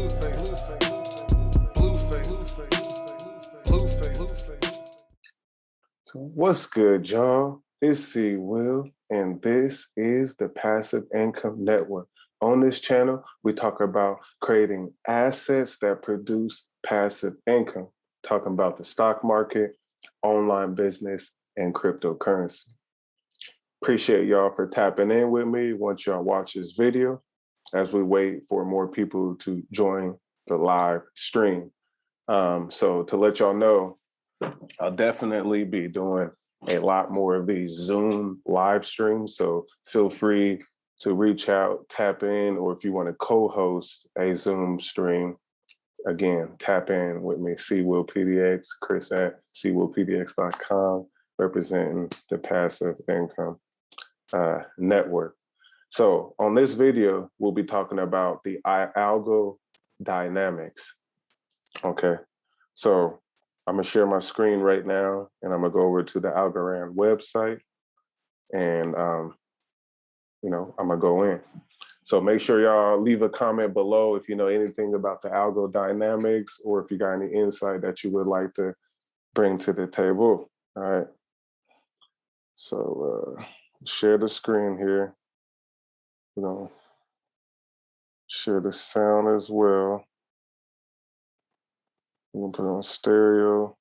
So what's good, y'all? It's C Will, and this is the Passive Income Network. On this channel, we talk about creating assets that produce passive income, talking about the stock market, online business, and cryptocurrency. Appreciate y'all for tapping in with me once y'all watch this video as we wait for more people to join the live stream. So to let y'all know, I'll definitely be doing a lot more of these Zoom live streams. So feel free to reach out, tap in, or if you want to co-host a Zoom stream, again, tap in with me, CWillPDX, Chris at CWillPDX.com, representing the Passive Income Network. So on this video, we'll be talking about the Algo Dynamics. Okay, so I'm gonna share my screen right now, and I'm gonna go over to the Algorand website, and I'm gonna go in. So make sure y'all leave a comment below if you know anything about the Algo Dynamics, or if you got any insight that you would like to bring to the table. All right. So share the screen here. Share the sound as well. We're gonna put it on stereo,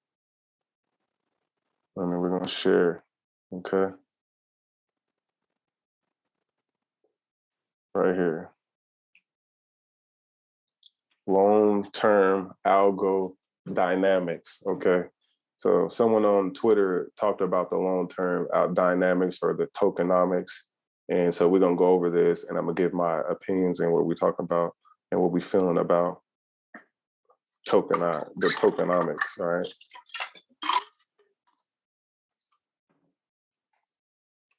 and then we're gonna share, okay? Right here. Long-term algo dynamics, okay? So someone on Twitter talked about the long-term dynamics or the tokenomics. And so we're gonna go over this, and I'm gonna give my opinions and what we talk about and what we feeling about the tokenomics, all right?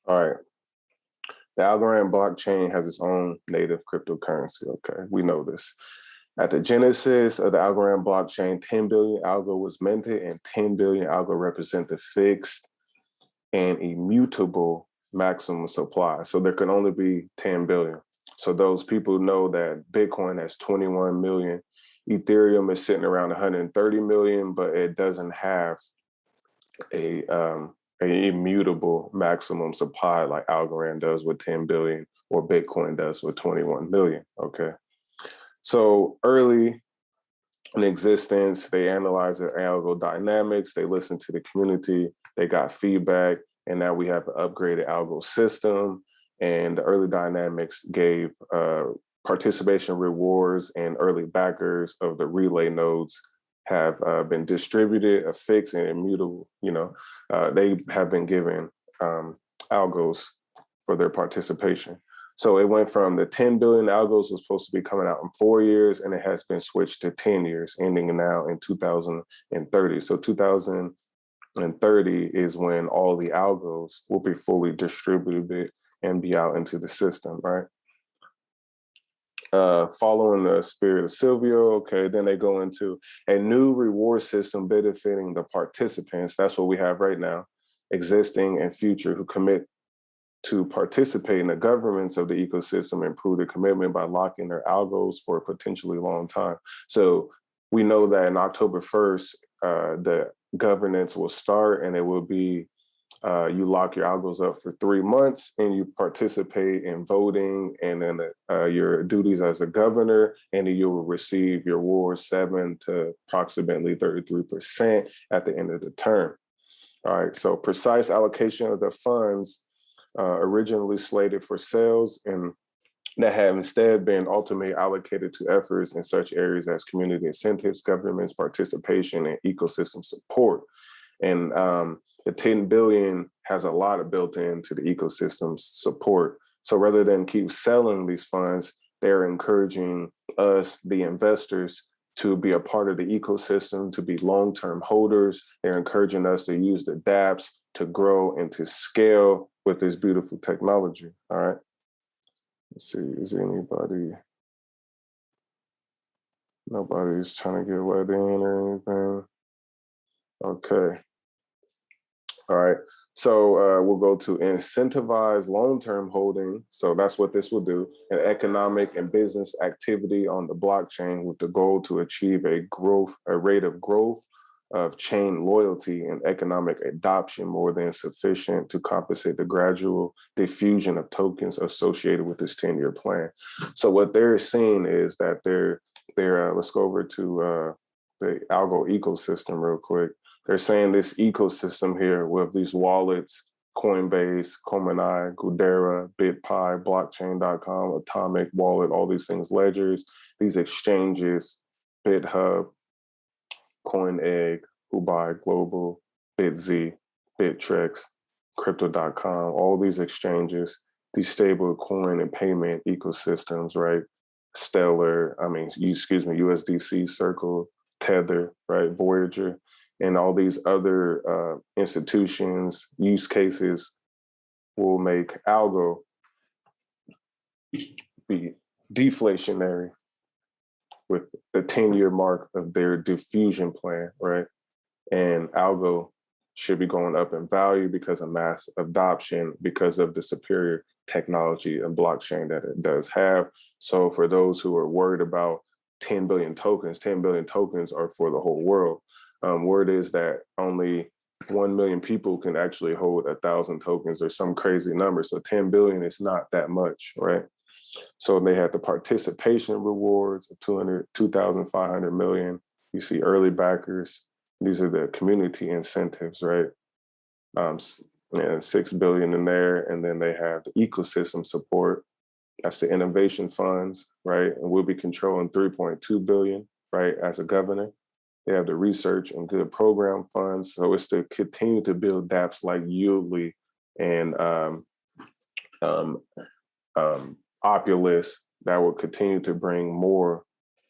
All right. The Algorand blockchain has its own native cryptocurrency, okay? We know this. At the genesis of the Algorand blockchain, 10 billion algo was minted, and 10 billion algo represent the fixed and immutable maximum supply. So there can only be 10 billion. So those people know that Bitcoin has 21 million. Ethereum is sitting around 130 million, but it doesn't have a immutable maximum supply like Algorand does with 10 billion or Bitcoin does with 21 million, okay? So early in existence, they analyzed the algo dynamics, they listened to the community, they got feedback, and now we have an upgraded algo system. And the early dynamics gave participation rewards, and early backers of the relay nodes have been distributed, affixed, and immutable. They have been given algos for their participation. So it went from the 10 billion algos was supposed to be coming out in 4 years, and it has been switched to 10 years, ending now in 2030. So 2030 is when all the algos will be fully distributed and be out into the system, right? Following the spirit of Silvio, okay, then they go into a new reward system benefiting the participants. That's what we have right now, existing and future, who commit to participate in the governance of the ecosystem and prove their commitment by locking their algos for a potentially long time. So we know that in October 1st, the governance will start, and it will be you lock your algos up for 3 months, and you participate in voting, and then your duties as a governor, and then you will receive your reward 7 to approximately 33% at the end of the term. All right, so precise allocation of the funds originally slated for sales, and that have instead been ultimately allocated to efforts in such areas as community incentives, government's participation, and ecosystem support. And the 10 billion has a lot of built into the ecosystem support. So rather than keep selling these funds, they're encouraging us, the investors, to be a part of the ecosystem, to be long-term holders. They're encouraging us to use the dApps to grow and to scale with this beautiful technology, all right? Let's see, is anybody, nobody's trying to get let in or anything? Okay, all right. So we'll go to incentivize long-term holding. So that's what this will do, an economic and business activity on the blockchain with the goal to achieve a rate of growth of chain loyalty and economic adoption more than sufficient to compensate the gradual diffusion of tokens associated with this 10-year plan. So what they're seeing is that let's go over to the Algo Ecosystem real quick. They're saying this ecosystem here with these wallets, Coinbase, Komanai, Gudera, BitPi, Blockchain.com, Atomic Wallet, all these things, ledgers, these exchanges, BitHub, CoinEgg, Hubai Global, BitZ, Bittrex, Crypto.com, all these exchanges, these stable coin and payment ecosystems, right? Stellar, USDC, Circle, Tether, right? Voyager, and all these other institutions, use cases will make Algo be deflationary with the 10-year mark of their diffusion plan, right? And Algo should be going up in value because of mass adoption, because of the superior technology and blockchain that it does have. So for those who are worried about 10 billion tokens, 10 billion tokens are for the whole world. Word is that only 1 million people can actually hold 1,000 tokens or some crazy number. So 10 billion is not that much, right? So they had the participation rewards of 2,500 million. You see early backers. These are the community incentives, right? And 6 billion in there. And then they have the ecosystem support. That's the innovation funds, right? And we'll be controlling 3.2 billion, right, as a governor. They have the research and good program funds. So it's to continue to build dApps like Yuli and Opulus that will continue to bring more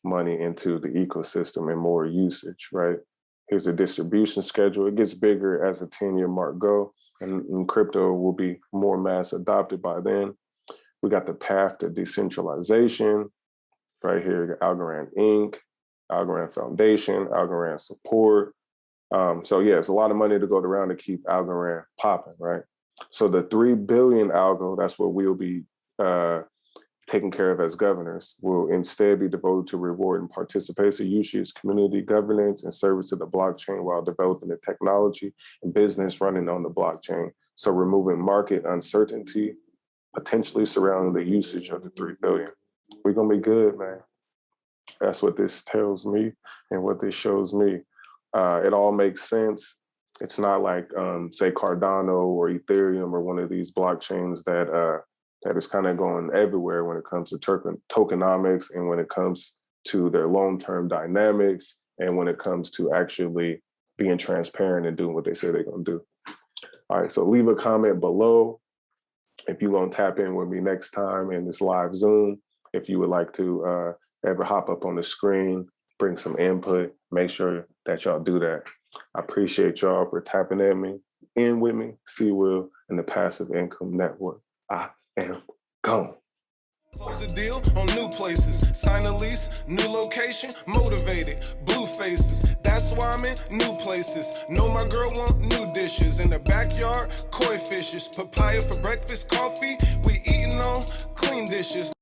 money into the ecosystem and more usage, right? Here's the distribution schedule. It gets bigger as the 10-year mark go, and crypto will be more mass adopted by then. We got the path to decentralization right here, Algorand Inc., Algorand Foundation, Algorand support. So yeah, it's a lot of money to go around to keep Algorand popping, right? So the 3 billion algo, that's what we'll be taken care of as governors, will instead be devoted to rewarding participation, usage, community governance, and service to the blockchain while developing the technology and business running on the blockchain. So removing market uncertainty, potentially surrounding the usage of the 3 billion. We're gonna be good, man. That's what this tells me and what this shows me. It all makes sense. It's not like, say, Cardano or Ethereum or one of these blockchains that is kind of going everywhere when it comes to tokenomics and when it comes to their long-term dynamics and when it comes to actually being transparent and doing what they say they're going to do. All right, so leave a comment below if you want to tap in with me next time in this live Zoom. If you would like to ever hop up on the screen, bring some input, make sure that y'all do that. I appreciate y'all for tapping in with me. See Will in the Passive Income Network. I am gone. Close a deal on new places, sign a lease, new location, motivated, blue faces. That's why I'm in new places. Know my girl want new dishes in the backyard, koi fishes, papaya for breakfast, coffee. We eating on clean dishes.